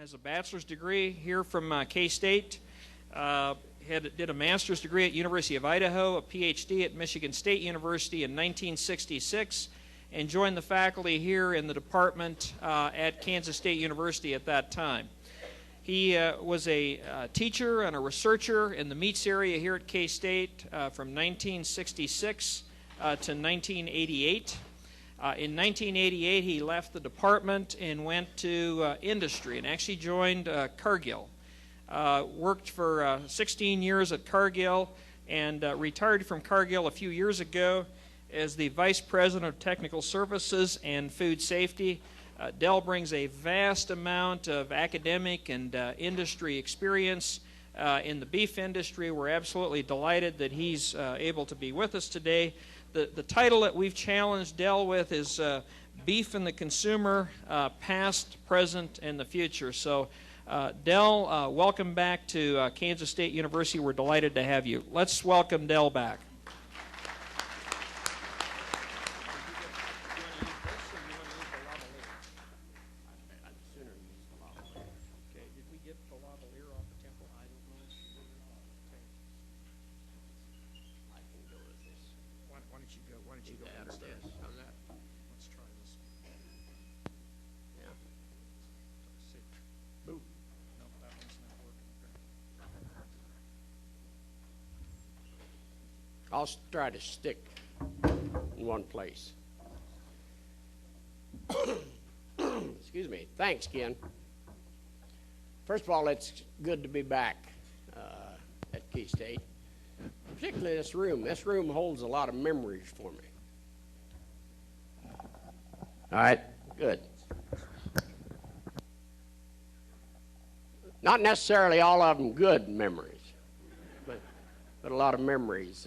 Has a bachelor's degree here from K-State. Did a master's degree at University of Idaho, a PhD at Michigan State University in 1966, and joined the faculty here in the department at Kansas State University at that time. He was a teacher and a researcher in the meats area here at K-State from 1966 to 1988. In 1988, he left the department and went to industry and actually joined Cargill. Worked for 16 years at Cargill and retired from Cargill a few years ago as the Vice President of Technical Services and Food Safety. Dell brings a vast amount of academic and industry experience in the beef industry. We're absolutely delighted that he's able to be with us today. The title that we've challenged Dell with is Beef and the Consumer, Past, Present, and the Future. So, Dell, welcome back to Kansas State University. We're delighted to have you. Let's welcome Dell back. I'll try to stick in one place. Excuse me. Thanks, Ken. First of all, it's good to be back at K-State, particularly this room. This room holds a lot of memories for me. All right, good. Not necessarily all of them good memories, but a lot of memories.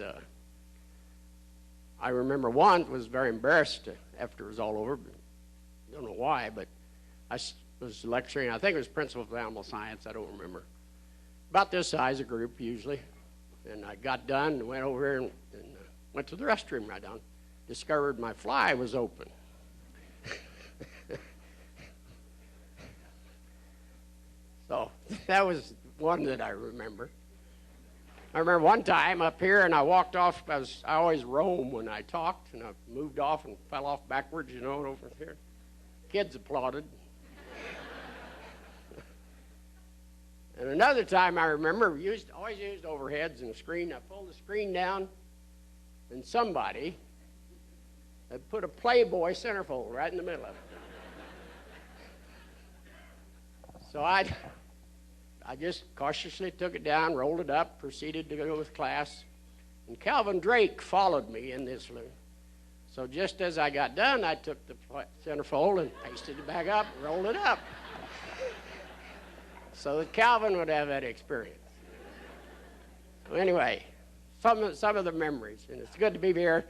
I remember one was very embarrassed after it was all over. I don't know why, but I was lecturing. I think it was Principle of Animal Science. I don't remember. About this size, a group usually. And I got done and went over here and went to the restroom right down. Discovered my fly was open. So that was one that I remember. I remember one time up here, and I walked off. I always roam when I talked, and I moved off and fell off backwards, you know, over here. Kids applauded. And another time I remember, always used overheads and a screen. I pulled the screen down, and somebody had put a Playboy centerfold right in the middle of it. So I just cautiously took it down, rolled it up, proceeded to go with class. And Calvin Drake followed me in this loop. So just as I got done, I took the centerfold and pasted it back up, rolled it up. So that Calvin would have that experience. So anyway, some of the memories. And it's good to be here.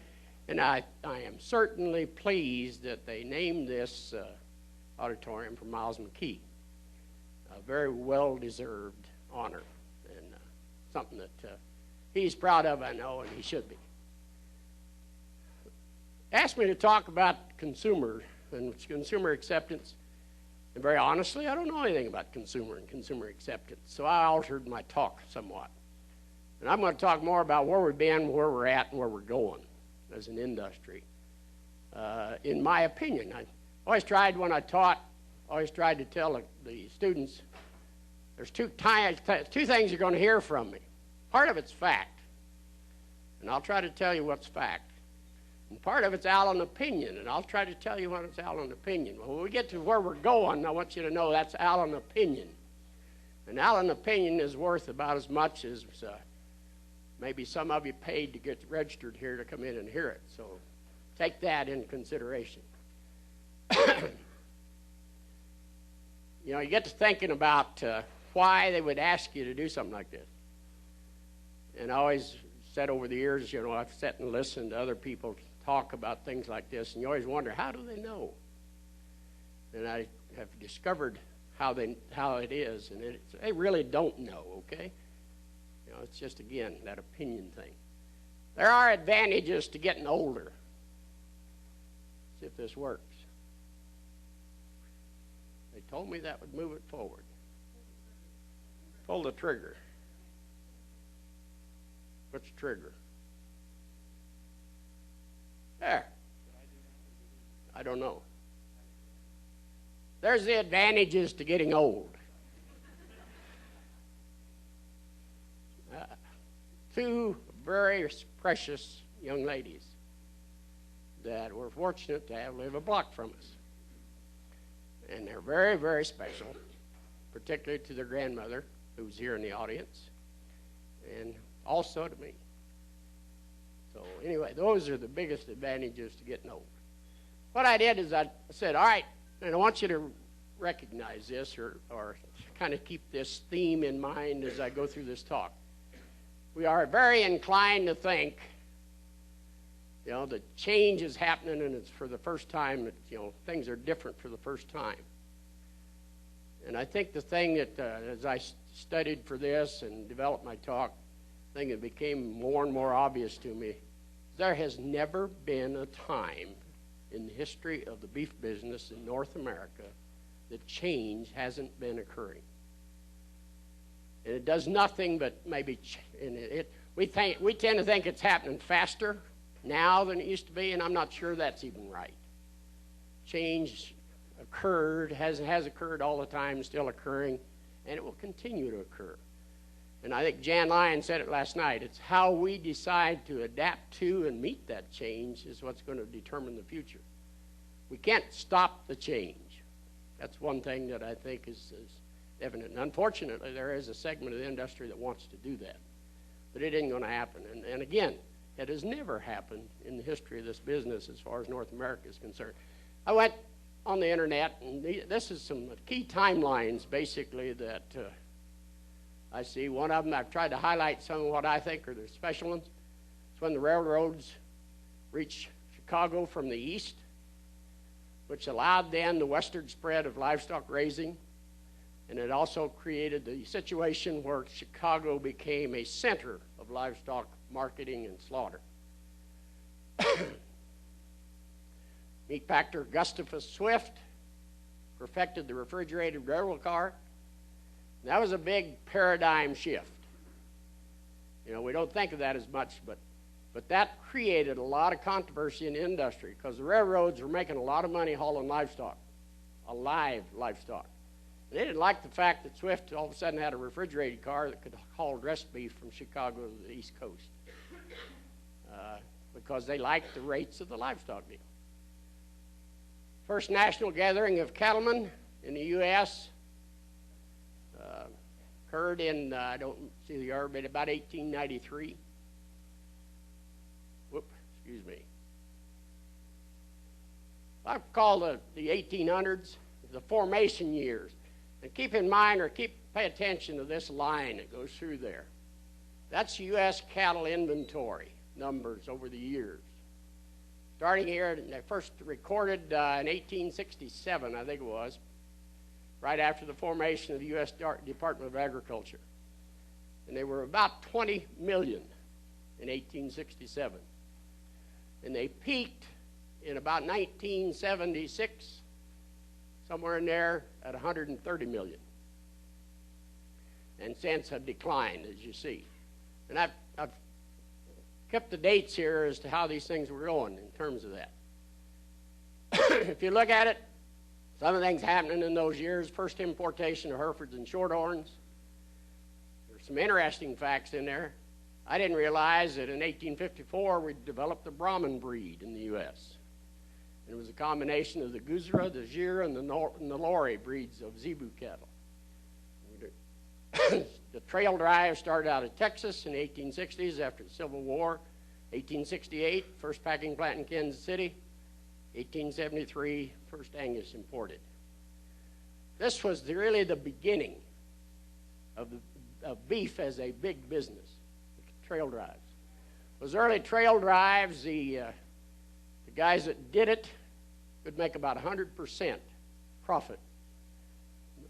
And I am certainly pleased that they named this auditorium for Miles McKee. A very well-deserved honor, and something that he's proud of, I know, and he should be. Asked me to talk about consumer and consumer acceptance, and very honestly, I don't know anything about consumer and consumer acceptance, so I altered my talk somewhat. And I'm going to talk more about where we've been, where we're at, and where we're going as an industry. In my opinion, I always tried when I taught, always tried to tell the students, there's two things you're going to hear from me. Part of it's fact, and I'll try to tell you what's fact. And part of it's Allen opinion, and I'll try to tell you what it's Allen opinion. Well, when we get to where we're going, I want you to know that's Allen opinion. And Allen opinion is worth about as much as maybe some of you paid to get registered here to come in and hear it. So take that into consideration. You know, you get to thinking about why they would ask you to do something like this. And I always said over the years, you know, I've sat and listened to other people talk about things like this, and you always wonder, how do they know? And I have discovered how it is, and they really don't know, okay? You know, it's just, again, that opinion thing. There are advantages to getting older. See if this works. They told me that would move it forward. Pull the trigger. Which trigger? There. I don't know. There's the advantages to getting old. Two very precious young ladies that we're fortunate to have live a block from us. And they're very, very special, particularly to their grandmother, who's here in the audience, and also to me. So anyway, those are the biggest advantages to getting old. What I did is I said, all right, and I want you to recognize this or kind of keep this theme in mind as I go through this talk. We are very inclined to think, the change is happening and it's for the first time that, things are different for the first time. And I think the thing that, as I studied for this and developed my talk, the thing that became more and more obvious to me, there has never been a time in the history of the beef business in North America that change hasn't been occurring. And it does nothing but maybe, we tend to think it's happening faster now than it used to be, and I'm not sure that's even right. Change occurred, has occurred all the time, still occurring, and it will continue to occur. And I think Jan Lyon said it last night. It's how we decide to adapt to and meet that change is what's going to determine the future. We can't stop the change. That's one thing that I think is evident. And unfortunately, there is a segment of the industry that wants to do that. But it isn't going to happen. And again, it has never happened in the history of this business as far as North America is concerned. I went on the internet, and this is some key timelines, basically, that I see. One of them, I've tried to highlight some of what I think are the special ones. It's when the railroads reached Chicago from the east, which allowed then the western spread of livestock raising. And it also created the situation where Chicago became a center of livestock marketing and slaughter. Meatpactor Gustavus Swift perfected the refrigerated railroad car. And that was a big paradigm shift. We don't think of that as much, but that created a lot of controversy in the industry because the railroads were making a lot of money hauling livestock, alive livestock. They didn't like the fact that Swift all of a sudden had a refrigerated car that could haul dressed beef from Chicago to the East Coast because they liked the rates of the livestock deal. First national gathering of cattlemen in the U.S. Occurred in, I don't see the year, but about 1893. Excuse me. I call the 1800s the formation years. And keep in mind or pay attention to this line that goes through there. That's U.S. cattle inventory numbers over the years. Starting here, they first recorded in 1867, I think it was, right after the formation of the U.S. Department of Agriculture. And they were about 20 million in 1867. And they peaked in about 1976, somewhere in there, at 130 million. And since have declined, as you see. And I've kept the dates here as to how these things were going in terms of that. If you look at it, some of the things happening in those years, first importation of Herefords and Shorthorns. There's some interesting facts in there. I didn't realize that in 1854 we developed the Brahman breed in the U.S. And it was a combination of the Guzra, the Gir, and the Nelore breeds of Zebu cattle. The trail drive started out of Texas in the 1860s after the Civil War. 1868, first packing plant in Kansas City. 1873, first Angus imported. This was really the beginning of beef as a big business, trail drives. Those early trail drives, the guys that did it could make about 100% profit.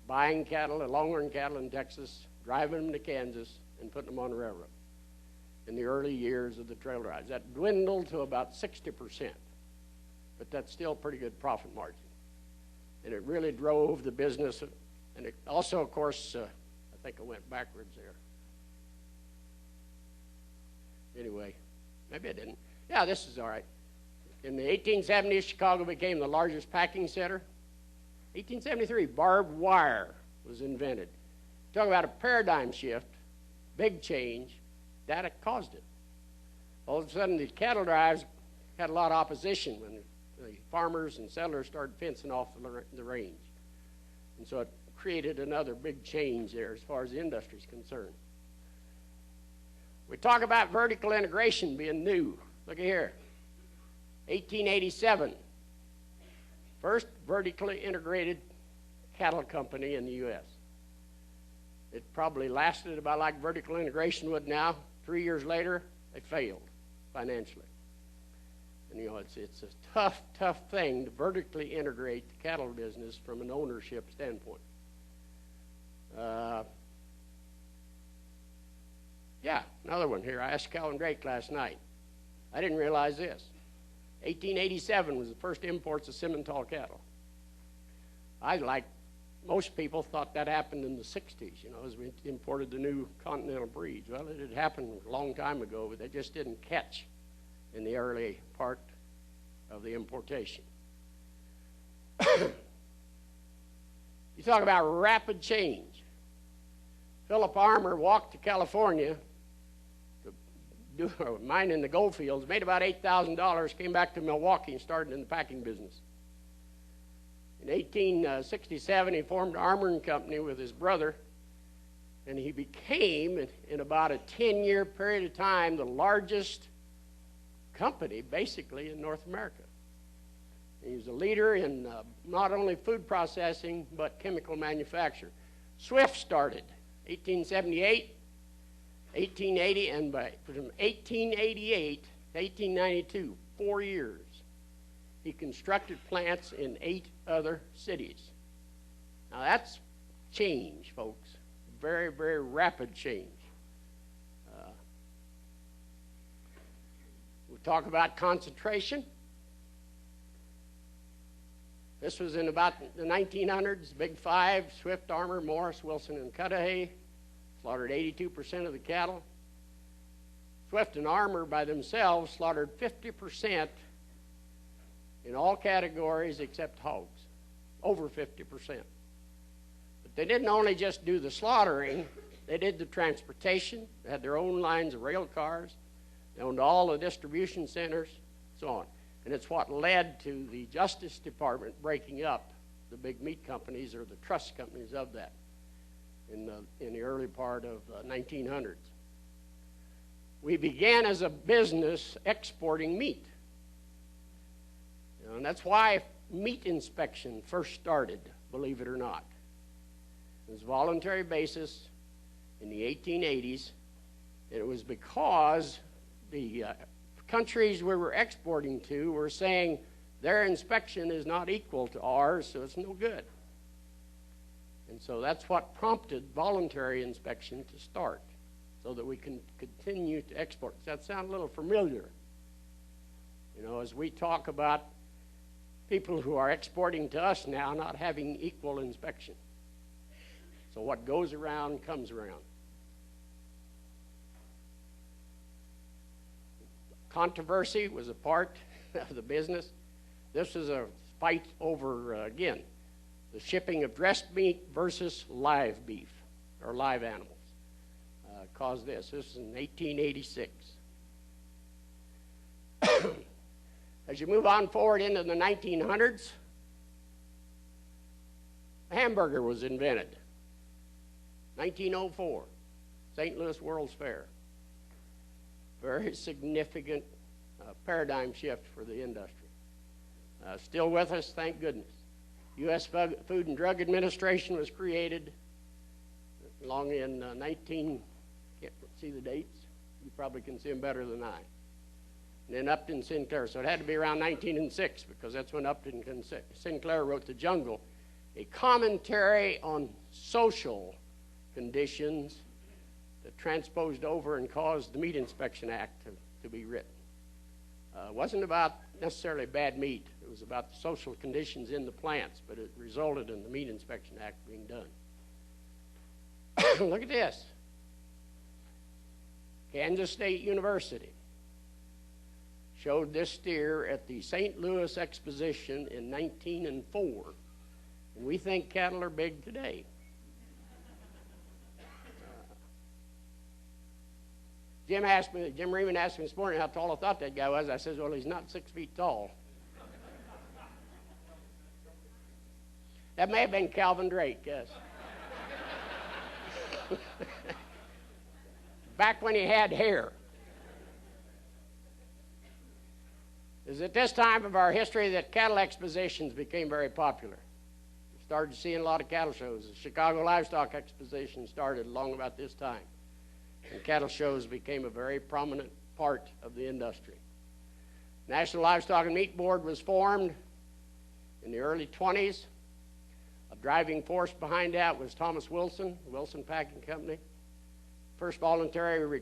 Buying cattle, longhorn cattle in Texas, driving them to Kansas, and putting them on the railroad in the early years of the trail drives. That dwindled to about 60%, but that's still a pretty good profit margin. and it really drove the business. And it also, of course, I think I went backwards there. Anyway, maybe I didn't. Yeah, this is all right. In the 1870s, Chicago became the largest packing center. 1873, barbed wire was invented. Talk about a paradigm shift, big change. That caused it. All of a sudden, the cattle drives had a lot of opposition when the farmers and settlers started fencing off the range. And so it created another big change there as far as the industry is concerned. We talk about vertical integration being new. Look at here. 1887. First vertically integrated cattle company in the U.S. It probably lasted about like vertical integration would now. 3 years later, they failed financially. And, you know, it's a tough thing to vertically integrate the cattle business from an ownership standpoint. Yeah, another one here. I asked Calvin Drake last night. I didn't realize this. 1887 was the first imports of Simmental cattle. I, like most people, thought that happened in the 60s, you know, as we imported the new continental breeds. Well, it had happened a long time ago, but they just didn't catch in the early part of the importation. You talk about rapid change. Philip Armour walked to California to do mine in the gold fields, made about $8,000, came back to Milwaukee and started in the packing business. In 1867, he formed an armoring company with his brother, and he became, in about a 10-year period of time, the largest company, basically, in North America. He was a leader in not only food processing, but chemical manufacture. Swift started 1878, 1880, and from 1888 to 1892, 4 years, he constructed plants in 8 other cities. Now that's change, folks. Very, very rapid change. We talk about concentration. This was in about the 1900s, Big Five, Swift, Armour, Morris, Wilson, and Cudahy slaughtered 82% of the cattle. Swift and Armour by themselves slaughtered 50% in all categories except hogs, over 50%. But they didn't only just do the slaughtering, they did the transportation. They had their own lines of rail cars. They owned all the distribution centers, so on. And it's what led to the Justice Department breaking up the big meat companies or the trust companies of that in the early part of 1900s. We began as a business exporting meat. And that's why meat inspection first started, believe it or not. It was a voluntary basis in the 1880s. And it was because the countries we were exporting to were saying their inspection is not equal to ours, so it's no good. And so that's what prompted voluntary inspection to start, so that we can continue to export. Does that sound a little familiar? You know, as we talk about people who are exporting to us now not having equal inspection. So what goes around comes around. Controversy was a part of the business. This was a fight over, again, the shipping of dressed meat versus live beef, or live animals. Caused this. This is in 1886. As you move on forward into the 1900s, a hamburger was invented. 1904, St. Louis World's Fair. Very significant paradigm shift for the industry. Still with us, thank goodness. U.S. Food and Drug Administration was created along in 19, can't see the dates. You probably can see them better than I. And then Upton Sinclair. So it had to be around 1906 because that's when Upton Sinclair wrote The Jungle, a commentary on social conditions that transposed over and caused the Meat Inspection Act to be written. It wasn't about necessarily bad meat. It was about the social conditions in the plants, but it resulted in the Meat Inspection Act being done. Look at this. Kansas State University showed this steer at the St. Louis Exposition in 1904, and we think cattle are big today. Jim Reeman asked me this morning how tall I thought that guy was. I said, well, he's not 6 feet tall. That may have been Calvin Drake, yes. Back when he had hair. It was at this time of our history that cattle expositions became very popular. We started seeing a lot of cattle shows. The Chicago Livestock Exposition started along about this time. And cattle shows became a very prominent part of the industry. National Livestock and Meat Board was formed in the early 20s. A driving force behind that was Thomas Wilson Packing Company. First voluntary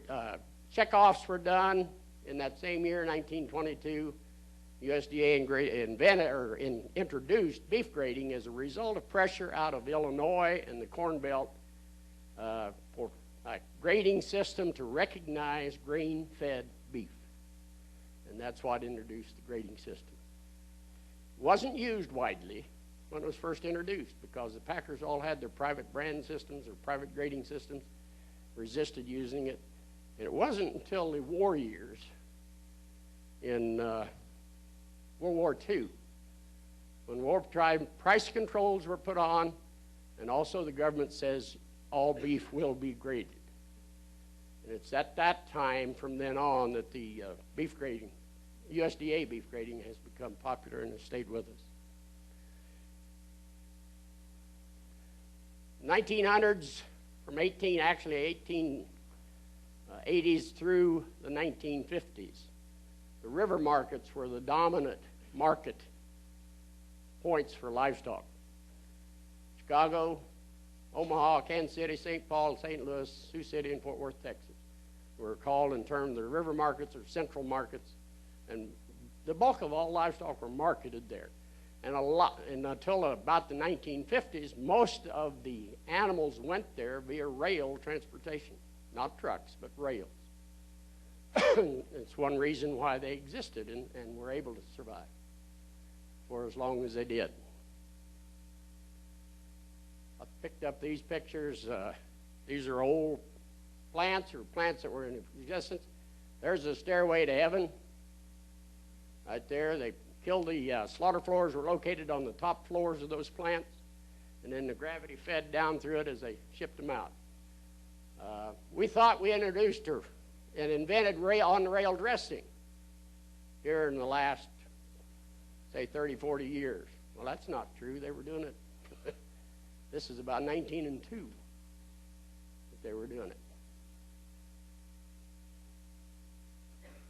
checkoffs were done in that same year, 1922. USDA introduced beef grading as a result of pressure out of Illinois and the Corn Belt for a grading system to recognize grain-fed beef. And that's what introduced the grading system. It wasn't used widely when it was first introduced because the packers all had their private brand systems or private grading systems, resisted using it. And it wasn't until the war years in World War II when price controls were put on, and also the government says all beef will be graded. And it's at that time from then on that the beef grading, USDA beef grading, has become popular and has stayed with us. 1900s, from 1880s through the 1950s, the river markets were the dominant market points for livestock. Chicago, Omaha, Kansas City, St. Paul, St. Louis, Sioux City, and Fort Worth, Texas were called in terms of the river markets or central markets, and the bulk of all livestock were marketed there. And until about the 1950s, most of the animals went there via rail transportation, not trucks, but rails. It's one reason why they existed and were able to survive for as long as they did. I picked up these pictures. These are old plants or plants that were in existence. There's a stairway to heaven right there. They killed the slaughter floors were located on the top floors of those plants, and then the gravity fed down through it as they shipped them out. We thought we introduced her and invented on-rail dressing here in the last, say, 30, 40 years. Well, that's not true. They were doing it. This is about 1902 that they were doing it.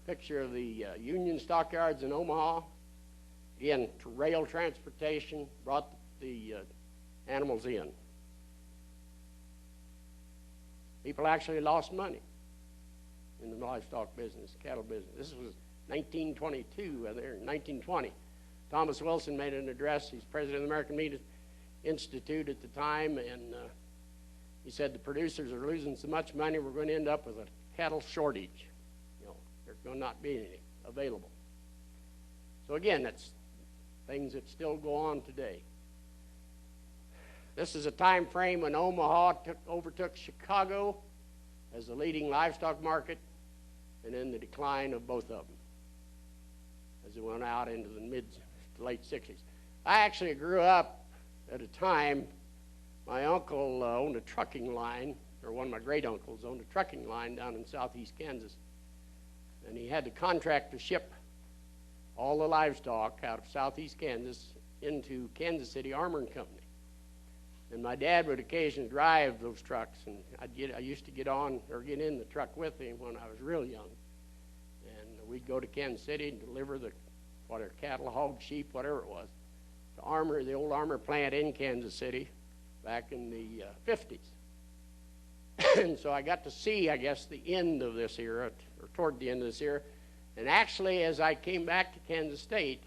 Picture of the Union stockyards in Omaha. Again, rail transportation brought the animals in. People actually lost money in the livestock business, cattle business. This was 1922, there in 1920. Thomas Wilson made an address. He's president of the American Meat Institute at the time, and he said the producers are losing so much money we're going to end up with a cattle shortage. You know, there's going to not be any available. So again, that's things that still go on today. This is a time frame when Omaha overtook Chicago as the leading livestock market, and then the decline of both of them as it went out into the mid to late 60s. I actually grew up at a time, my uncle owned a trucking line, or one of my great uncles owned a trucking line down in southeast Kansas, and he had the contract to ship all the livestock out of southeast Kansas into Kansas City Armor and Company. And my dad would occasionally drive those trucks, and I used to get in the truck with him when I was real young. And we'd go to Kansas City and deliver whatever cattle, hogs, sheep, whatever it was, the old armor plant in Kansas City back in the 50s. And so I got to see, I guess, the end of this era, or toward the end of this era. And actually, as I came back to Kansas State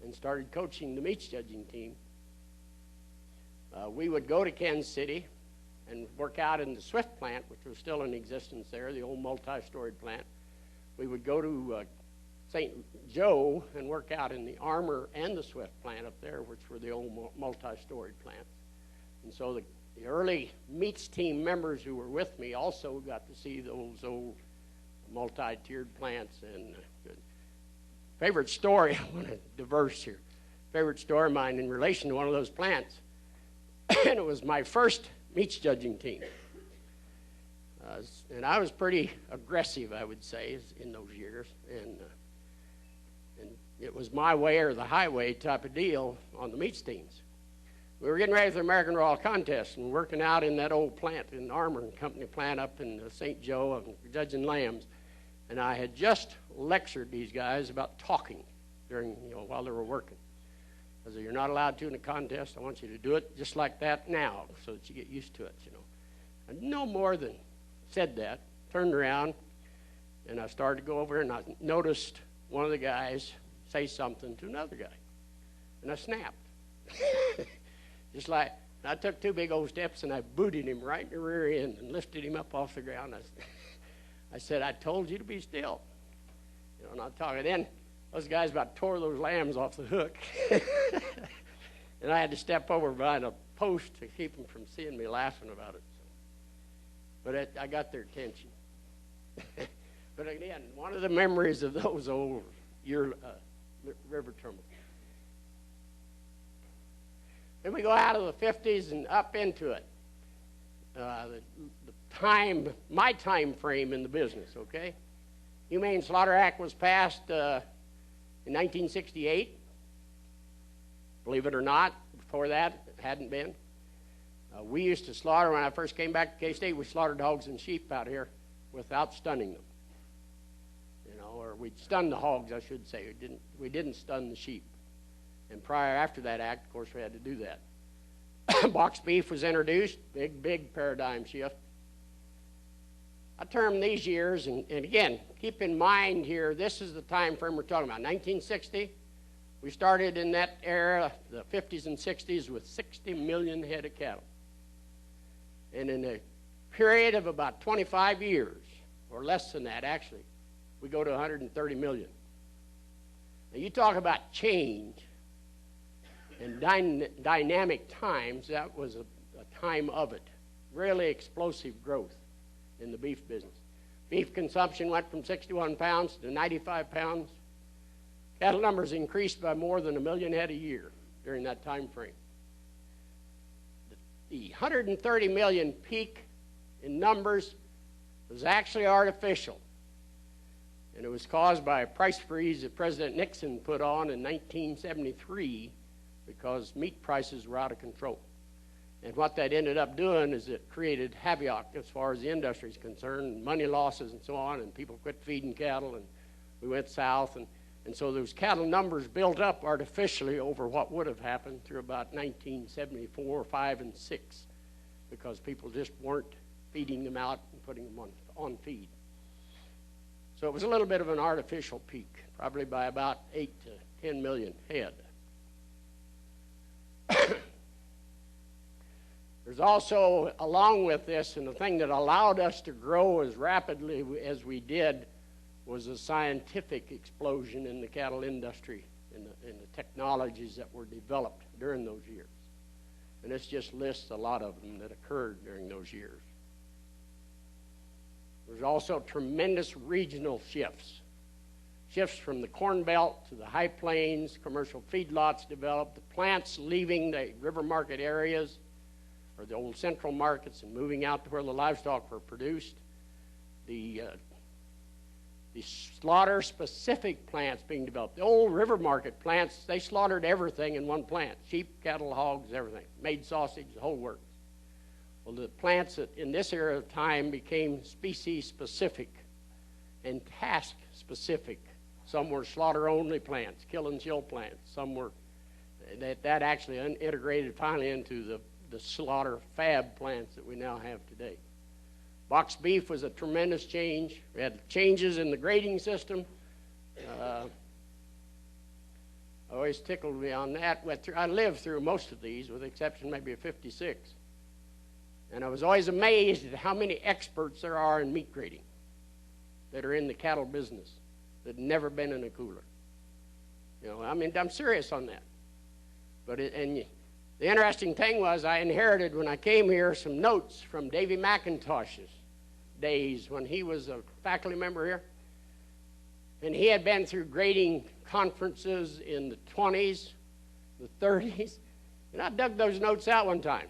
and started coaching the meats judging team, we would go to Kansas City and work out in the Swift plant, which was still in existence there, the old multi-storied plant. We would go to St. Joe and work out in the Armor and the Swift plant up there, which were the old multi-storied plants. And so the early meats team members who were with me also got to see those old multi-tiered plants. And favorite story, I want to diverse here, favorite story of mine in relation to one of those plants, and it was my first meats judging team. And I was pretty aggressive, I would say, in those years. And it was my way or the highway type of deal on the meats teams. We were getting ready for the American Royal Contest and working out in that old plant, in the Armor and Company plant up in St. Joe, and judging lambs. And I had just lectured these guys about talking during, while they were working. I said, you're not allowed to in a contest. I want you to do it just like that now so that you get used to it, And no more than said that, turned around, and I started to go over, and I noticed one of the guys say something to another guy. And I snapped. Just like, I took 2 big old steps, and I booted him right in the rear end and lifted him up off the ground. I said, I told you to be still. Not talking. Then those guys about tore those lambs off the hook. And I had to step over behind a post to keep them from seeing me laughing about it. But I got their attention. But again, one of the memories of those old river terminals. Then we go out of the 50s and up into it. My time frame in the business, okay? Humane Slaughter Act was passed in 1968. Believe it or not, before that, it hadn't been. We used to slaughter, when I first came back to K-State, we slaughtered hogs and sheep out here without stunning them. Or we'd stun the hogs, I should say. We didn't stun the sheep. And after that act, of course, we had to do that. Boxed beef was introduced, big paradigm shift. I term these years, and again, keep in mind here, this is the time frame we're talking about. 1960, we started in that era, the 50s and 60s, with 60 million head of cattle. And in a period of about 25 years, or less than that actually, we go to 130 million. Now you talk about change and dynamic times, that was a time of it. Really explosive growth in the beef business. Beef consumption went from 61 pounds to 95 pounds. Cattle numbers increased by more than 1 million head a year during that time frame. The 130 million peak in numbers was actually artificial. And it was caused by a price freeze that President Nixon put on in 1973 because meat prices were out of control. And what that ended up doing is it created havoc as far as the industry is concerned, money losses and so on, and people quit feeding cattle, and we went south. And so those cattle numbers built up artificially over what would have happened through about 1974, 5, and 6, because people just weren't feeding them out and putting them on feed. So it was a little bit of an artificial peak, probably by about 8 to 10 million head. There's also, along with this, and the thing that allowed us to grow as rapidly as we did was a scientific explosion in the cattle industry and the technologies that were developed during those years. And this just lists a lot of them that occurred during those years. There's also tremendous regional shifts. Shifts from the Corn Belt to the High Plains, commercial feedlots developed, the plants leaving the river market areas or the old central markets and moving out to where the livestock were produced. The slaughter-specific plants being developed. The old river market plants, they slaughtered everything in one plant. Sheep, cattle, hogs, everything. Made sausage, the whole works. Well, the plants that in this era of time became species-specific and task-specific. Some were slaughter-only plants, kill and chill plants. Some were, that actually integrated finally into the slaughter fab plants that we now have today. Boxed beef was a tremendous change. We had changes in the grading system. Always tickled me on that. I lived through most of these, with the exception maybe of 56. And I was always amazed at how many experts there are in meat grading that are in the cattle business that had never been in a cooler. You know, I mean, I'm serious on that. But the interesting thing was I inherited, when I came here, some notes from Davy McIntosh's days when he was a faculty member here. And he had been through grading conferences in the 20s, the 30s. And I dug those notes out one time.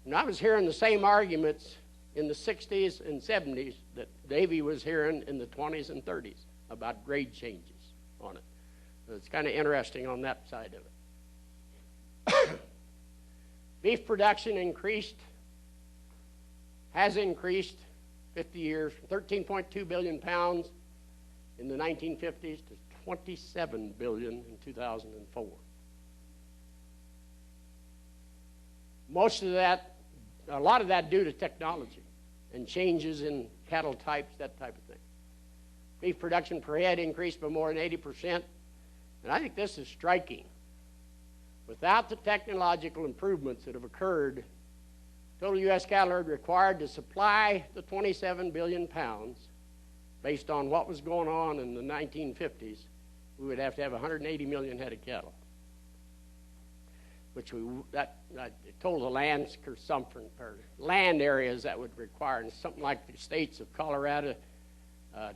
And I was hearing the same arguments in the 60s and 70s that Davy was hearing in the 20s and 30s about grade changes on it. So it's kind of interesting on that side of it. Beef production has increased 50 years, from 13.2 billion pounds in the 1950s to 27 billion in 2004. Most of that, a lot of that due to technology and changes in cattle types, that type of thing. Beef production per head increased by more than 80%, and I think this is striking. Without the technological improvements that have occurred, total U.S. cattle herd required to supply the 27 billion pounds, based on what was going on in the 1950s, we would have to have 180 million head of cattle, which I told the land areas that would require, and something like the states of Colorado,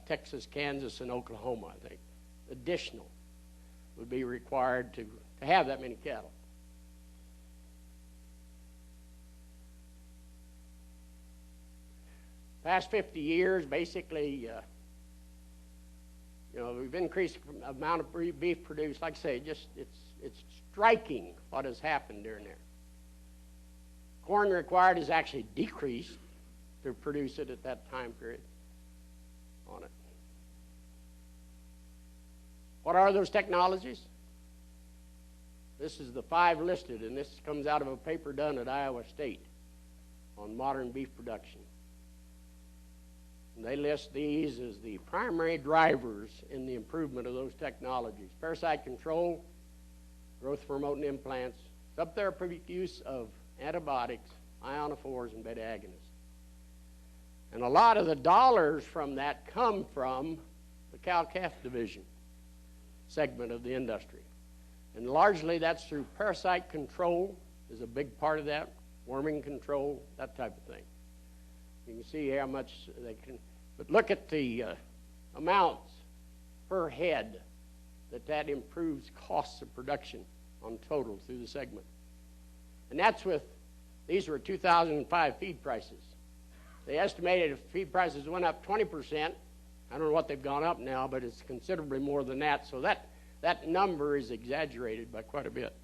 Texas, Kansas, and Oklahoma, I think, additional would be required to have that many cattle. Past 50 years, basically, we've increased the amount of beef produced. Like I say, it's striking what has happened during there. Corn required has actually decreased to produce it at that time period on it. What are those technologies? This is the 5 listed, and this comes out of a paper done at Iowa State on modern beef production. And they list these as the primary drivers in the improvement of those technologies: parasite control, growth promoting implants, subtherapeutic use of antibiotics, ionophores, and beta-agonists. And a lot of the dollars from that come from the cow-calf division segment of the industry. And largely that's through parasite control is a big part of that, worming control, that type of thing. You can see how much they can, but look at the amounts per head that improves costs of production on total through the segment. And that's these were 2005 feed prices. They estimated if feed prices went up 20%, I don't know what they've gone up now, but it's considerably more than that, so that number is exaggerated by quite a bit.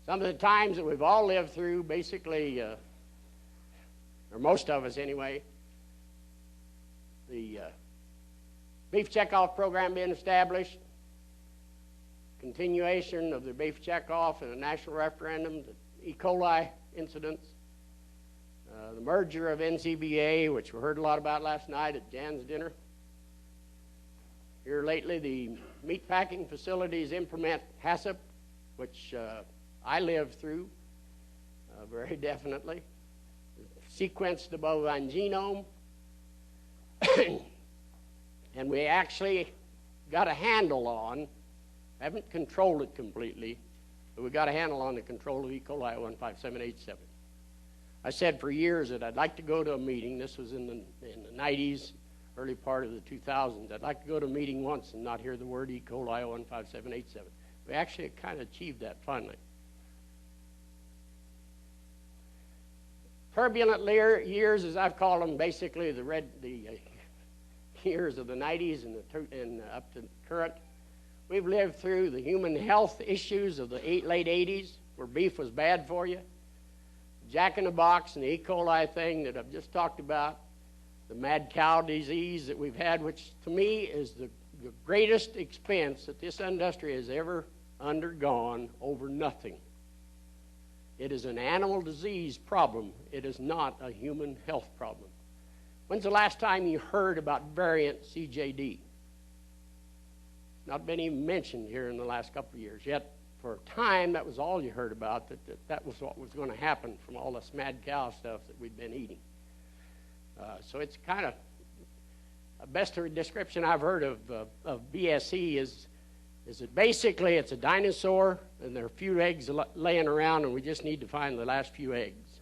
Some of the times that we've all lived through, basically, or most of us anyway, the beef checkoff program being established, continuation of the beef checkoff and a national referendum, the E. coli incidents, the merger of NCBA, which we heard a lot about last night at Jan's dinner. Here lately, the meat packing facilities implement HACCP, which I lived through very definitely. Sequenced the bovine genome. And we actually got a handle on, haven't controlled it completely, but we got a handle on the control of E. coli 15787. I said for years that I'd like to go to a meeting. This was in the 90s, early part of the 2000s. I'd like to go to a meeting once and not hear the word E. coli 15787. We actually kind of achieved that finally. Turbulent years, as I've called them, basically the years of the 90s and up to current. We've lived through the human health issues of the late 80s, where beef was bad for you. Jack in the Box and the E. coli thing that I've just talked about. The mad cow disease that we've had, which to me is the greatest expense that this industry has ever undergone over nothing. It is an animal disease problem. It is not a human health problem. When's the last time you heard about variant CJD? Not been even mentioned here in the last couple of years. Yet, for a time, that was all you heard about, that was what was going to happen from all this mad cow stuff that we'd been eating. So it's kind of, the best description I've heard of BSE is that basically it's a dinosaur, and there are a few eggs laying around, and we just need to find the last few eggs.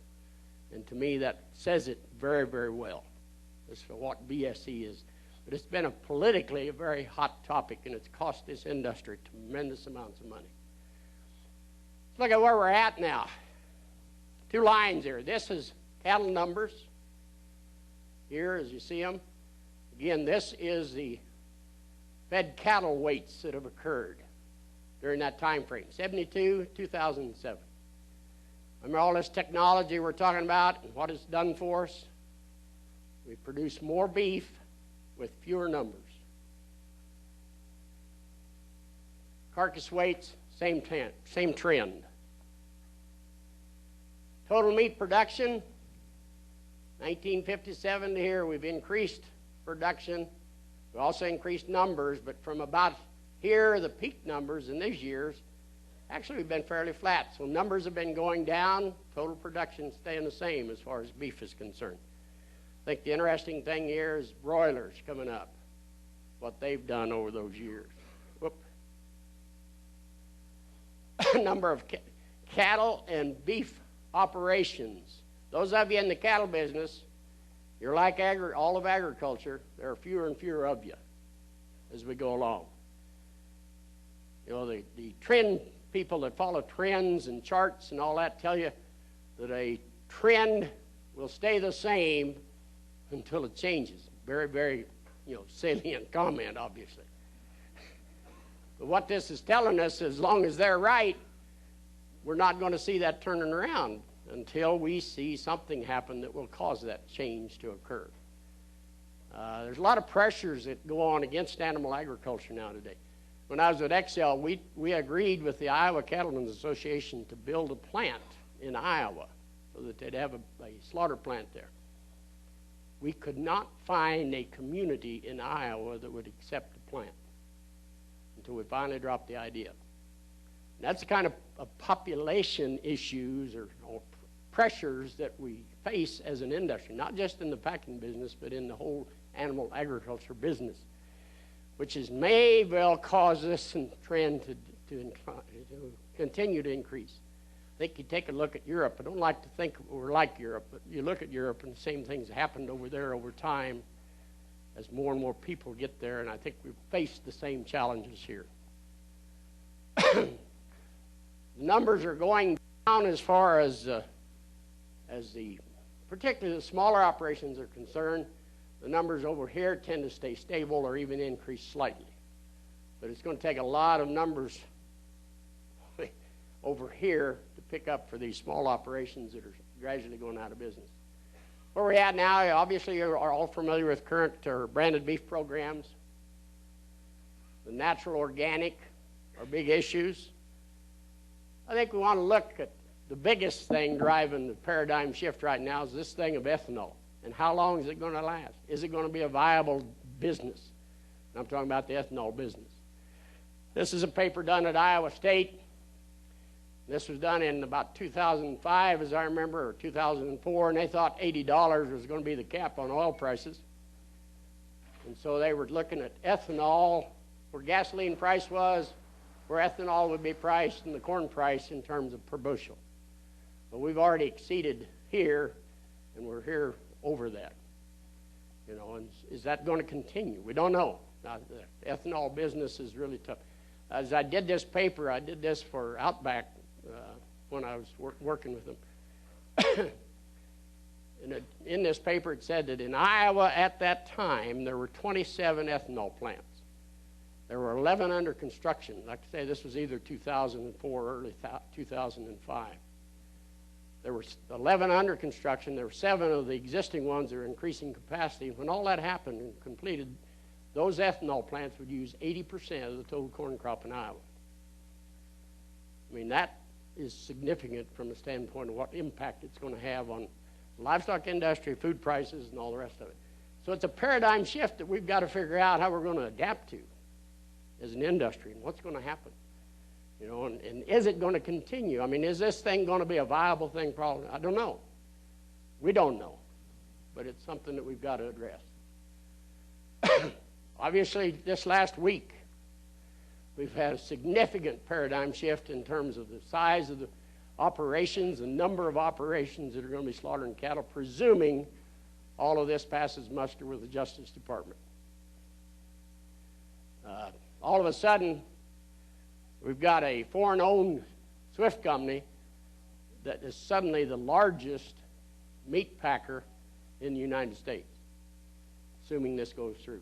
And to me, that says it very, very well as for what BSE is. But it's been politically a very hot topic, and it's cost this industry tremendous amounts of money. Let's look at where we're at now. Two lines here. This is cattle numbers. Here, as you see them. Again, this is the fed cattle weights that have occurred during that time frame, 72, 2007. Remember all this technology we're talking about and what it's done for us? We produce more beef with fewer numbers. Carcass weights, same trend. Total meat production, 1957 to here, we've increased production. We also increased numbers, but from about here, the peak numbers in these years, actually we've been fairly flat. So numbers have been going down, total production staying the same as far as beef is concerned. I think the interesting thing here is broilers coming up, what they've done over those years. Whoop. Number of cattle and beef operations. Those of you in the cattle business, you're like all of agriculture. There are fewer and fewer of you as we go along. You know, the trend people that follow trends and charts and all that tell you that a trend will stay the same until it changes. Very, very, salient comment, obviously. But what this is telling us, as long as they're right, we're not going to see that turning around until we see something happen that will cause that change to occur. There's a lot of pressures that go on against animal agriculture now today. When I was at Excel, we agreed with the Iowa Cattlemen's Association to build a plant in Iowa so that they'd have a slaughter plant there. We could not find a community in Iowa that would accept the plant until we finally dropped the idea. And that's the kind of population issues or pressures that we face as an industry, not just in the packing business, but in the whole animal agriculture business, which may well cause this trend to continue to increase. I think you take a look at Europe. I don't like to think we're like Europe, but you look at Europe and the same things happened over there over time as more and more people get there, and I think we've faced the same challenges here. The numbers are going down as far as particularly the smaller operations are concerned. The numbers over here tend to stay stable or even increase slightly. But it's going to take a lot of numbers over here to pick up for these small operations that are gradually going out of business. Where we're at now, obviously you are all familiar with current or branded beef programs. The natural organic are big issues. I think we want to look at the biggest thing driving the paradigm shift right now is this thing of ethanol. And how long is it going to last? Is it going to be a viable business? And I'm talking about the ethanol business. This is a paper done at Iowa State. This was done in about 2005, as I remember, or 2004, and they thought $80 was going to be the cap on oil prices. And so they were looking at ethanol, where gasoline price was, where ethanol would be priced, and the corn price in terms of per bushel. But we've already exceeded here, and we're here over that. And is that going to continue? We don't know. Now, the ethanol business is really tough. As I did this paper, I did this for Outback when I was working with them. In this paper, it said that in Iowa at that time, there were 27 ethanol plants. There were 11 under construction. Like I say, this was either 2004 or early 2005. There were 11 under construction. There were 7 of the existing ones that are increasing capacity. When all that happened and completed, those ethanol plants would use 80% of the total corn crop in Iowa. I mean, that is significant from the standpoint of what impact it's going to have on the livestock industry, food prices, and all the rest of it. So it's a paradigm shift that we've got to figure out how we're going to adapt to as an industry and what's going to happen. You know, and is it going to continue? I mean, is this thing going to be a viable thing? Probably. I don't know. We don't know. But it's something that we've got to address. Obviously, this last week, we've had a significant paradigm shift in terms of the size of the operations, the number of operations that are going to be slaughtering cattle, presuming all of this passes muster with the Justice Department. All of a sudden, we've got a foreign-owned Swift company that is suddenly the largest meat packer in the United States, assuming this goes through.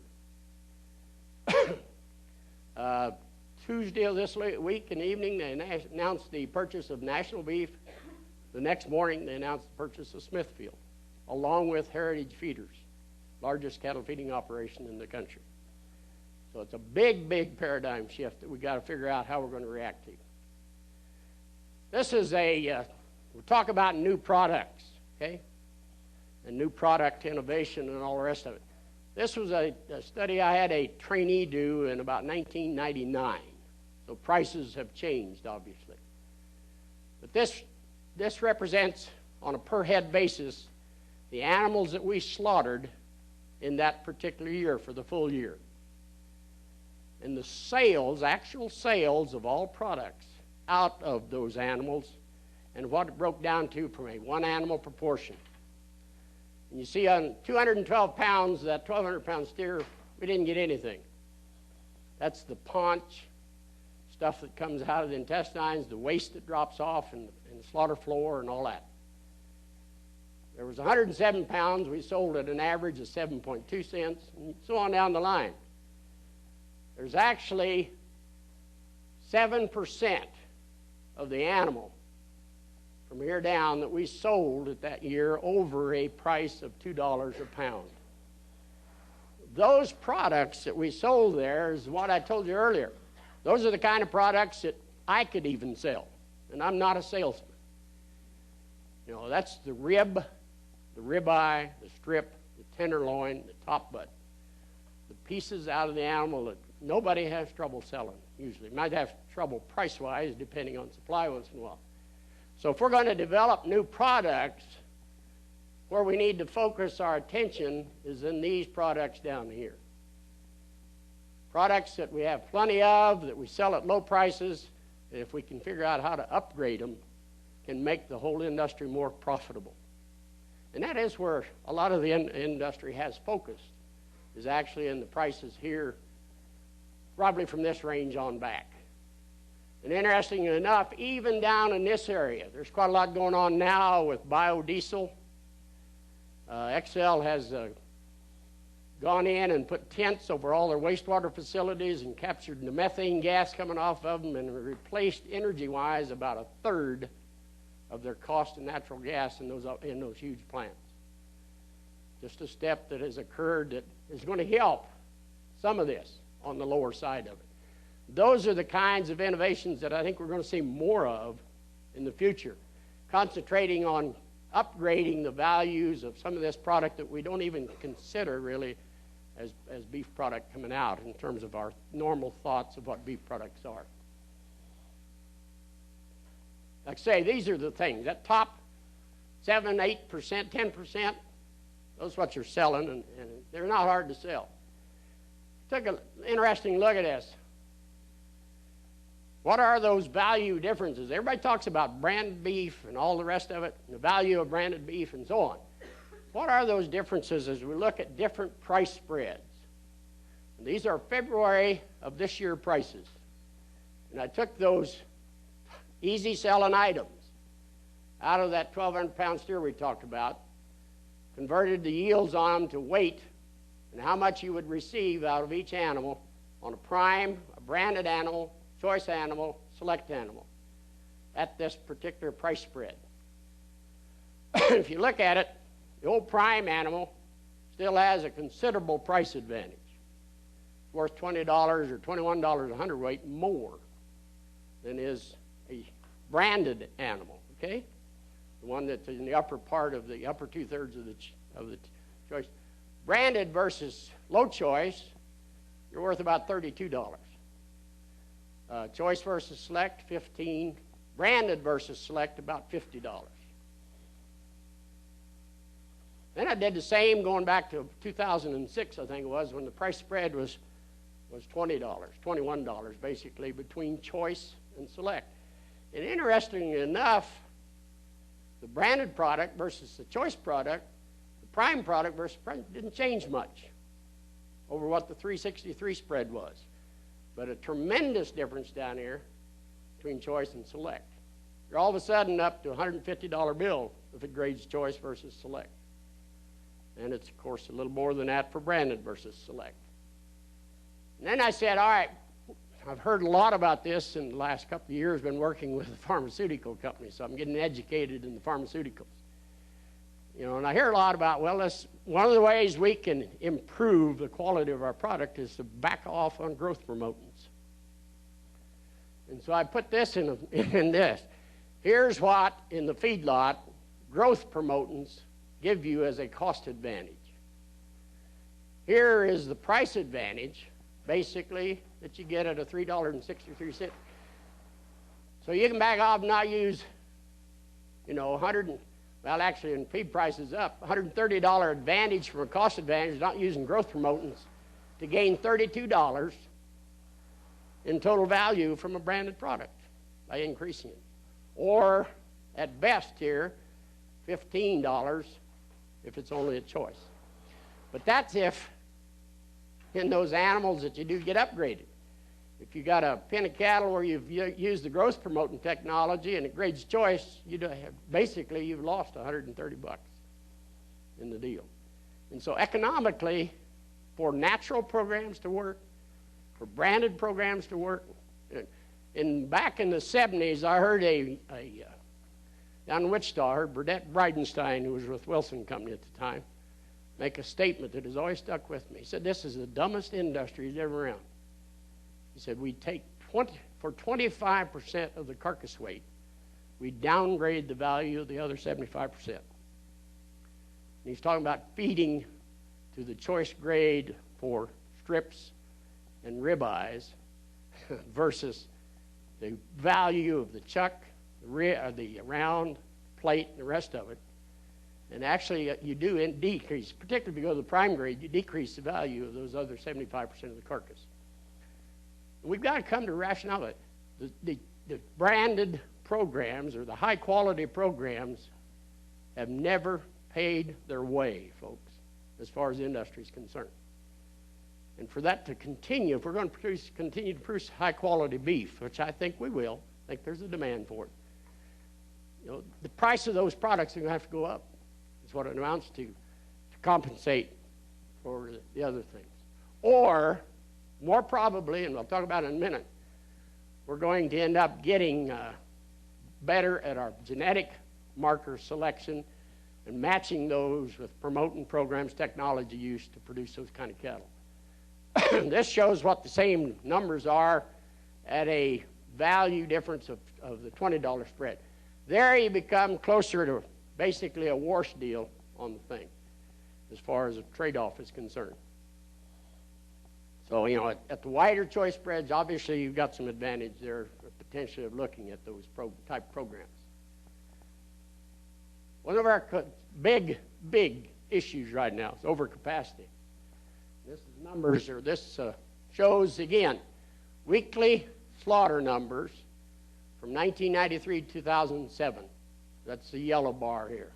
Tuesday of this week in the evening, they announced the purchase of National Beef. The next morning, they announced the purchase of Smithfield, along with Heritage Feeders, largest cattle feeding operation in the country. So it's a big, big paradigm shift that we've got to figure out how we're going to react to. This is we'll talk about new products, okay? And new product innovation and all the rest of it. This was a study I had a trainee do in about 1999. So prices have changed, obviously. But this represents, on a per-head basis, the animals that we slaughtered in that particular year for the full year. And the sales, actual sales of all products out of those animals and what it broke down to from a one-animal proportion. And you see on 212 pounds, that 1,200-pound steer, we didn't get anything. That's the paunch, stuff that comes out of the intestines, the waste that drops off, and the slaughter floor and all that. There was 107 pounds. We sold at an average of 7.2 cents, and so on down the line. There's actually 7% of the animal from here down that we sold at that year over a price of $2 a pound. Those products that we sold there is what I told you earlier. Those are the kind of products that I could even sell, and I'm not a salesman. You know, that's the rib, the ribeye, the strip, the tenderloin, the top butt. The pieces out of the animal that nobody has trouble selling, usually. Might have trouble price-wise, depending on supply once in a while. So if we're going to develop new products, where we need to focus our attention is in these products down here. Products that we have plenty of, that we sell at low prices, and if we can figure out how to upgrade them, can make the whole industry more profitable. And that is where a lot of the industry has focused, is actually in the prices here, probably from this range on back. And interestingly enough, even down in this area, there's quite a lot going on now with biodiesel. XL has gone in and put tents over all their wastewater facilities and captured the methane gas coming off of them and replaced energy-wise about a third of their cost of natural gas in those huge plants. Just a step that has occurred that is going to help some of this on the lower side of it. Those are the kinds of innovations that I think we're going to see more of in the future, concentrating on upgrading the values of some of this product that we don't even consider really as beef product coming out in terms of our normal thoughts of what beef products are. Like I say, these are the things. That top 7, 8%, 10%, those are what you're selling, and they're not hard to sell. Took an interesting look at this. What are those value differences? Everybody talks about branded beef and all the rest of it, and the value of branded beef and so on. What are those differences as we look at different price spreads? And these are February of this year prices. And I took those easy selling items out of that 1,200-pound steer we talked about, converted the yields on them to weight and how much you would receive out of each animal on a prime, a branded animal, choice animal, select animal at this particular price spread. If you look at it, the old prime animal still has a considerable price advantage. It's worth $20 or $21 a hundredweight more than is a branded animal, okay? The one that's in the upper part of the upper two-thirds of the choice. Branded versus low choice, you're worth about $32. Choice versus select, $15. Branded versus select, about $50. Then I did the same going back to 2006, I think it was, when the price spread was $20, $21 basically, between choice and select. And interestingly enough, the branded product versus the choice product, the prime product versus prime, didn't change much over what the 363 spread was. But a tremendous difference down here between choice and select. You're all of a sudden up to a $150 bill if it grades choice versus select. And it's, of course, a little more than that for branded versus select. And then I said, all right, I've heard a lot about this in the last couple of years, been working with a pharmaceutical company, so I'm getting educated in the pharmaceuticals. You know, and I hear a lot about, well, one of the ways we can improve the quality of our product is to back off on growth promotants. And so I put this in this. Here's what, in the feedlot, growth promotants give you as a cost advantage. Here is the price advantage, basically, that you get at a $3.63. So you can back off and not use, you know, well, actually, when feed prices up, $130 advantage from a cost advantage, not using growth promotants, to gain $32 in total value from a branded product by increasing it. Or, at best here, $15 if it's only a choice. But that's if in those animals that you do get upgraded. If you got a pen of cattle where you've used the growth promoting technology and it grades choice, basically you've lost $130 in the deal. And so economically, for natural programs to work, for branded programs to work, back in the 70s, I heard down in Wichita, I heard Burdette Bridenstine, who was with Wilson Company at the time, make a statement that has always stuck with me. He said, this is the dumbest industry he's ever around. He said, we take for 25% of the carcass weight, we downgrade the value of the other 75%. And he's talking about feeding to the choice grade for strips and ribeyes versus the value of the chuck, the round, plate, and the rest of it. And actually, you do decrease, particularly if you go to the prime grade, you decrease the value of those other 75% of the carcass. And we've got to come to rationality. The branded programs or the high-quality programs have never paid their way, folks, as far as the industry is concerned. And for that to continue, if we're going to continue to produce high-quality beef, which I think we will, I think there's a demand for it, you know, the price of those products are going to have to go up. That's what it amounts to compensate for the other things. Or, more probably, and I'll talk about it in a minute, we're going to end up getting better at our genetic marker selection and matching those with promoting programs, technology used to produce those kind of cattle. This shows what the same numbers are at a value difference of the $20 spread. There you become closer to basically a wash deal on the thing as far as a trade-off is concerned. So, you know, at the wider choice spreads, obviously you've got some advantage there potentially of looking at those type programs. One of our big issues right now is overcapacity. This is numbers, or this shows, again, weekly slaughter numbers from 1993 to 2007. That's the yellow bar here.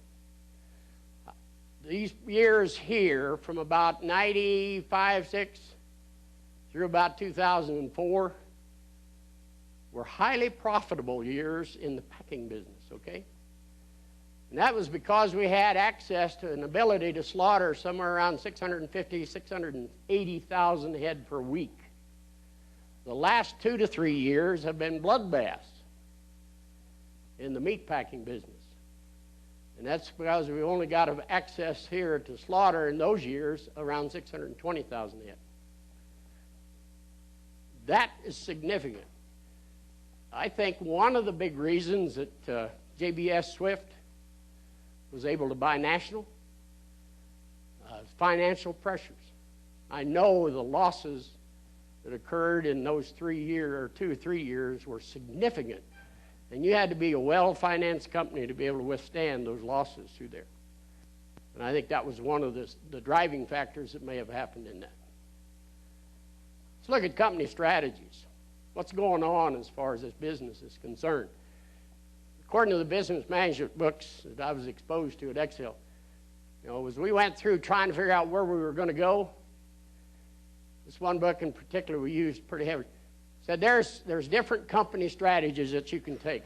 These years here, from about 95, 6 through about 2004, were highly profitable years in the packing business, okay? And that was because we had access to an ability to slaughter somewhere around 650, 680,000 head per week. The last 2 to 3 years have been bloodbaths in the meat packing business. And that's because we only got access here to slaughter in those years around 620,000 head. That is significant. I think one of the big reasons that JBS Swift was able to buy National, financial pressures. I know the losses that occurred in those 2 or 3 years were significant. And you had to be a well-financed company to be able to withstand those losses through there. And I think that was one of the driving factors that may have happened in that. Let's look at company strategies. What's going on as far as this business is concerned? According to the business management books that I was exposed to at Excel, as we went through trying to figure out where we were going to go, this one book in particular we used pretty heavily, said there's different company strategies that you can take.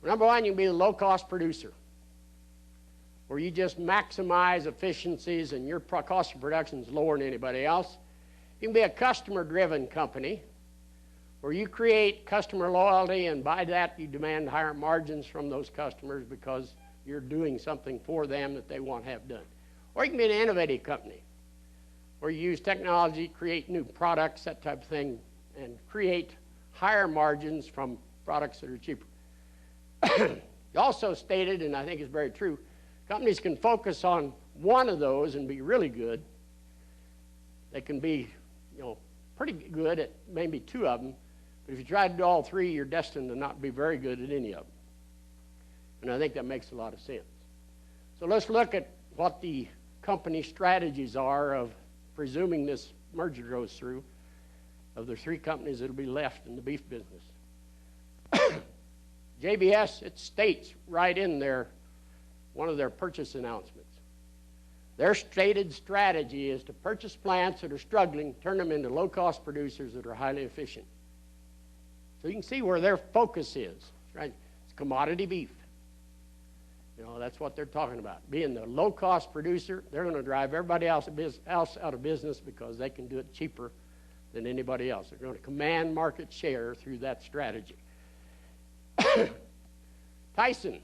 Number one, you can be a low-cost producer, where you just maximize efficiencies and your cost of production is lower than anybody else. You can be a customer-driven company, where you create customer loyalty, and by that you demand higher margins from those customers because you're doing something for them that they want to have done. Or you can be an innovative company, where you use technology, create new products, that type of thing, and create higher margins from products that are cheaper. You also stated, and I think it's very true, companies can focus on one of those and be really good. They can be, pretty good at maybe 2 of them, but if you try to do all 3, you're destined to not be very good at any of them. And I think that makes a lot of sense. So let's look at what the company strategies are of presuming this merger goes through, of the 3 companies that will be left in the beef business. JBS, it states right in there, one of their purchase announcements. Their stated strategy is to purchase plants that are struggling, turn them into low-cost producers that are highly efficient. So you can see where their focus is, right? It's commodity beef. That's what they're talking about. Being the low-cost producer, they're going to drive everybody else out of business because they can do it cheaper than anybody else. They're going to command market share through that strategy. Tyson,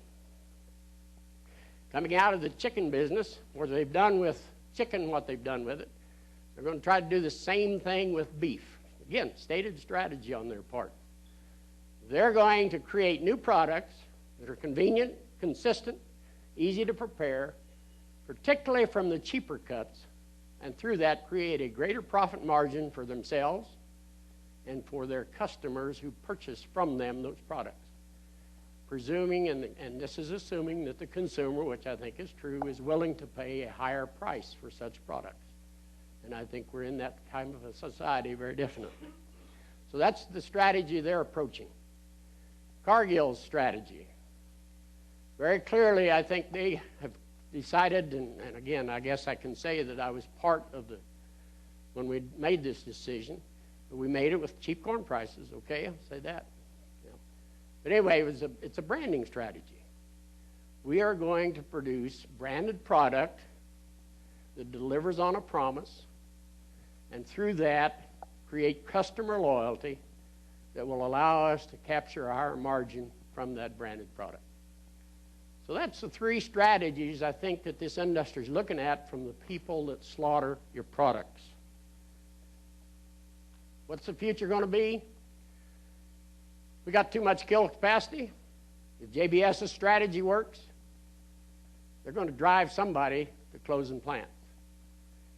coming out of the chicken business, where they've done with chicken what they've done with it, they're going to try to do the same thing with beef. Again, stated strategy on their part. They're going to create new products that are convenient, consistent, easy to prepare, particularly from the cheaper cuts, and through that create a greater profit margin for themselves and for their customers who purchase from them those products. Presuming, and this is assuming that the consumer, which I think is true, is willing to pay a higher price for such products. And I think we're in that kind of a society very definitely. So that's the strategy they're approaching. Cargill's strategy. Very clearly, I think they have decided, and again, I guess I can say that I was part of when we made this decision, we made it with cheap corn prices, okay? I'll say that. But anyway, it's a branding strategy. We are going to produce branded product that delivers on a promise, and through that, create customer loyalty that will allow us to capture a higher margin from that branded product. So that's the 3 strategies I think that this industry is looking at from the people that slaughter your products. What's the future going to be? We got too much kill capacity. If JBS's strategy works, they're going to drive somebody to closing plants.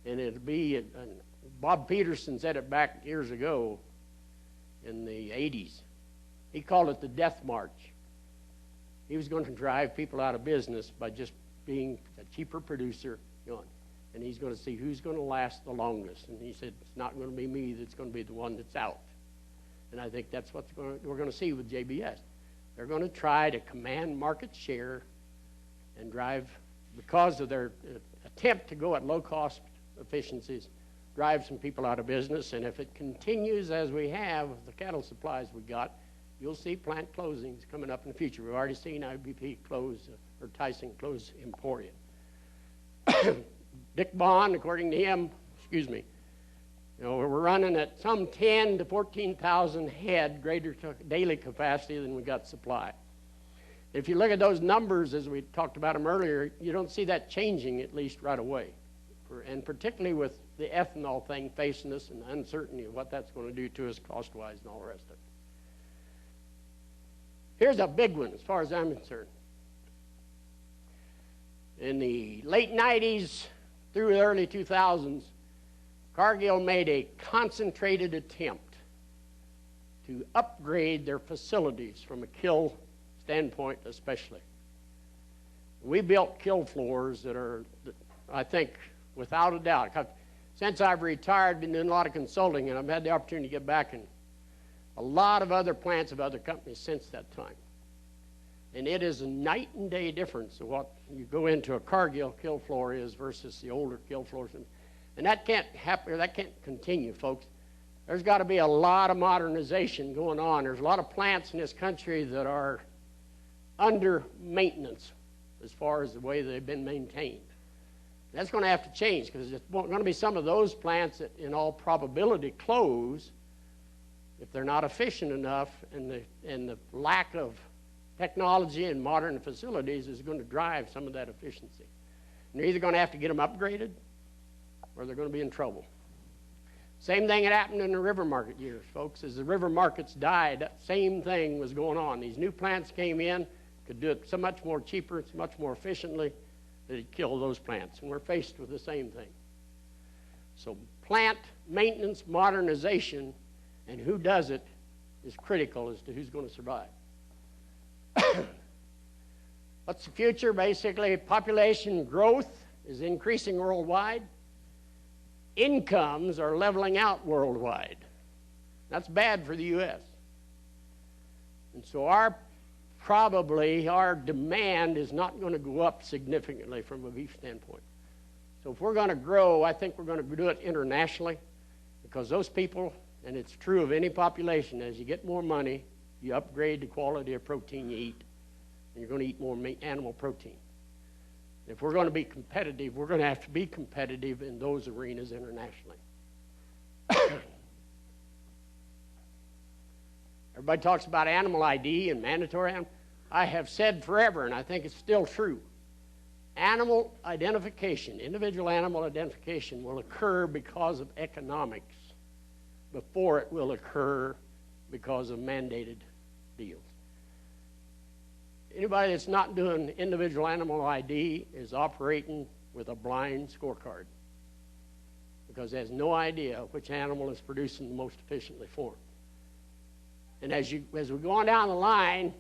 And it'll be, Bob Peterson said it back years ago in the 80s. He called it the death march. He was going to drive people out of business by just being a cheaper producer. And he's going to see who's going to last the longest. And he said, it's not going to be me that's going to be the one that's out. And I think that's what we're going to see with JBS. They're going to try to command market share and drive, because of their attempt to go at low-cost efficiencies, drive some people out of business. And if it continues as we have with the cattle supplies we got, you'll see plant closings coming up in the future. We've already seen IBP close, or Tyson close Emporia. Dick Bond, according to him, we're running at some 10 to 14,000 head greater daily capacity than we got supply. If you look at those numbers, as we talked about them earlier, you don't see that changing, at least right away. And particularly with the ethanol thing facing us and the uncertainty of what that's going to do to us cost-wise and all the rest of it. Here's a big one as far as I'm concerned. In the late 90s through the early 2000s, Cargill made a concentrated attempt to upgrade their facilities from a kill standpoint especially. We built kill floors that are, I think, without a doubt, since I've retired, been doing a lot of consulting, and I've had the opportunity to get back in a lot of other plants of other companies since that time. And it is a night and day difference of what you go into a Cargill kill floor is versus the older kill floors. And that can't happen, or that can't continue, folks. There's got to be a lot of modernization going on. There's a lot of plants in this country that are under maintenance as far as the way they've been maintained. That's going to have to change, because it's going to be some of those plants that in all probability close if they're not efficient enough, and the lack of technology and modern facilities is going to drive some of that efficiency. And they're either going to have to get them upgraded or they're going to be in trouble. Same thing that happened in the river market years, folks. As the river markets died, that same thing was going on. These new plants came in, could do it so much more cheaper, so much more efficiently, that it killed those plants. And we're faced with the same thing. So plant maintenance, modernization, and who does it is critical as to who's going to survive. What's the future? Basically, population growth is increasing worldwide. Incomes are leveling out worldwide. That's bad for the U.S. And so our demand is not going to go up significantly from a beef standpoint. So if we're going to grow, I think we're going to do it internationally, because those people, and it's true of any population, as you get more money, you upgrade the quality of protein you eat, and you're going to eat more animal protein. If we're going to be competitive, we're going to have to be competitive in those arenas internationally. Everybody talks about animal ID and mandatory animal. I have said forever, and I think it's still true, animal identification, individual animal identification, will occur because of economics before it will occur because of mandated deals. Anybody that's not doing individual animal ID is operating with a blind scorecard, because it has no idea which animal is producing the most efficiently for them. And as we go on down the line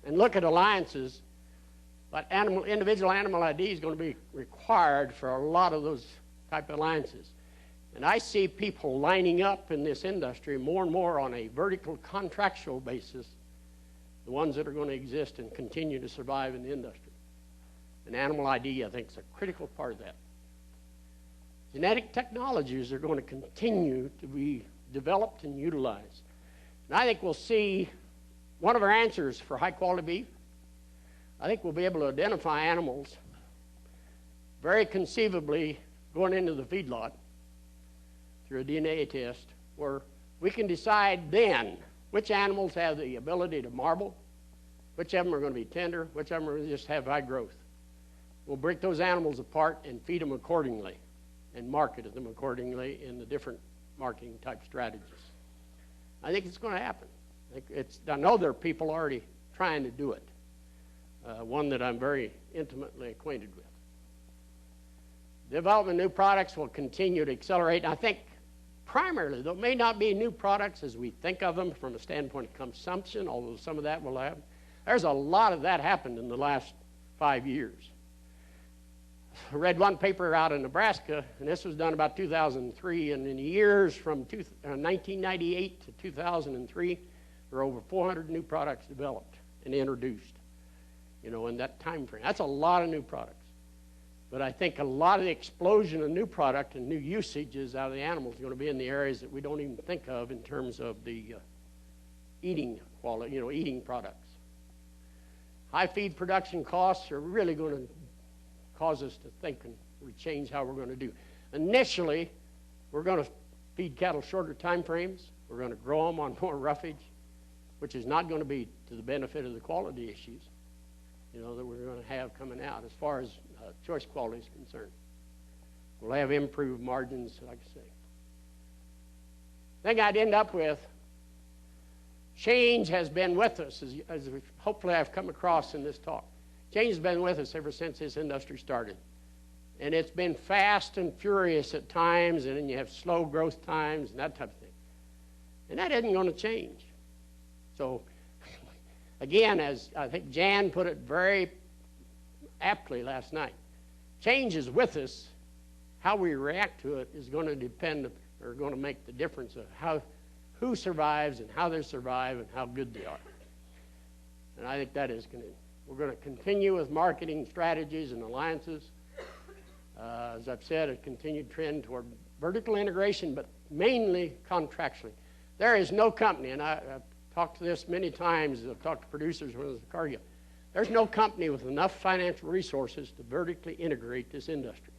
and look at alliances, but individual animal ID is going to be required for a lot of those type of alliances. And I see people lining up in this industry more and more on a vertical contractual basis, the ones that are going to exist and continue to survive in the industry. And animal ID, I think, is a critical part of that. Genetic technologies are going to continue to be developed and utilized. And I think we'll see one of our answers for high-quality beef. I think we'll be able to identify animals very conceivably going into the feedlot through a DNA test, where we can decide then which animals have the ability to marble, which of them are going to be tender, which of them are going to just have high growth. We'll break those animals apart and feed them accordingly and market them accordingly in the different marketing type strategies. I think it's going to happen. I know there are people already trying to do it. One that I'm very intimately acquainted with. Development of new products will continue to accelerate. And I think primarily, there may not be new products as we think of them from a standpoint of consumption, although some of that will happen. There's a lot of that happened in the last 5 years. I read one paper out in Nebraska, and this was done about 2003, and in the years from 1998 to 2003, there were over 400 new products developed and introduced, in that time frame. That's a lot of new products. But I think a lot of the explosion of new product and new usages out of the animals is going to be in the areas that we don't even think of in terms of the eating quality, eating products. High feed production costs are really going to cause us to think and change how we're going to do. Initially, we're going to feed cattle shorter time frames. We're going to grow them on more roughage, which is not going to be to the benefit of the quality issues, that we're going to have coming out as far as choice quality is concerned. We'll have improved margins, like I say. The thing I'd end up with, change has been with us, as hopefully I've come across in this talk. Change has been with us ever since this industry started. And it's been fast and furious at times, and then you have slow growth times and that type of thing. And that isn't going to change. So, again, as I think Jan put it very aptly last night, change is with us. How we react to it is going to depend, or going to make the difference of who survives and how they survive and how good they are. And I think that is going to, we're going to continue with marketing strategies and alliances. As I've said, a continued trend toward vertical integration, but mainly contractually. There is no company, and I've talked to this many times, I've talked to producers when I was at Cargill. There's no company with enough financial resources to vertically integrate this industry.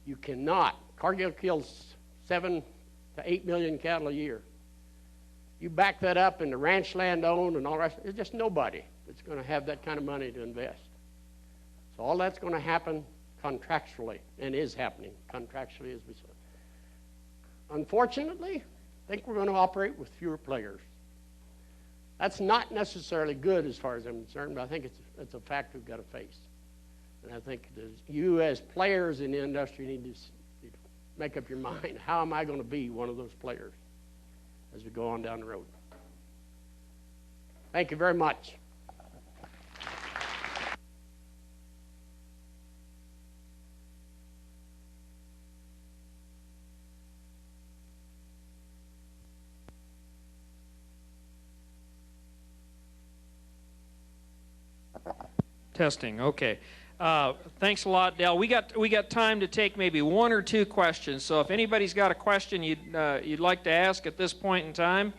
You cannot. Cargill kills 7 to 8 million cattle a year. You back that up into ranch land owned and all that, there's just nobody that's going to have that kind of money to invest. So all that's going to happen contractually, and is happening contractually, as we said. Unfortunately, I think we're going to operate with fewer players. That's not necessarily good as far as I'm concerned, but I think it's a fact we've got to face. And I think you as players in the industry need to make up your mind, how am I going to be one of those players as we go on down the road? Thank you very much. Testing. Okay. Thanks a lot, Dell. We got time to take maybe one or two questions. So if anybody's got a question you'd like to ask at this point in time,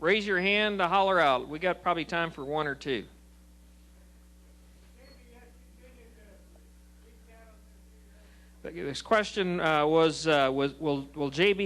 raise your hand to holler out. We got probably time for one or two. This question was will JB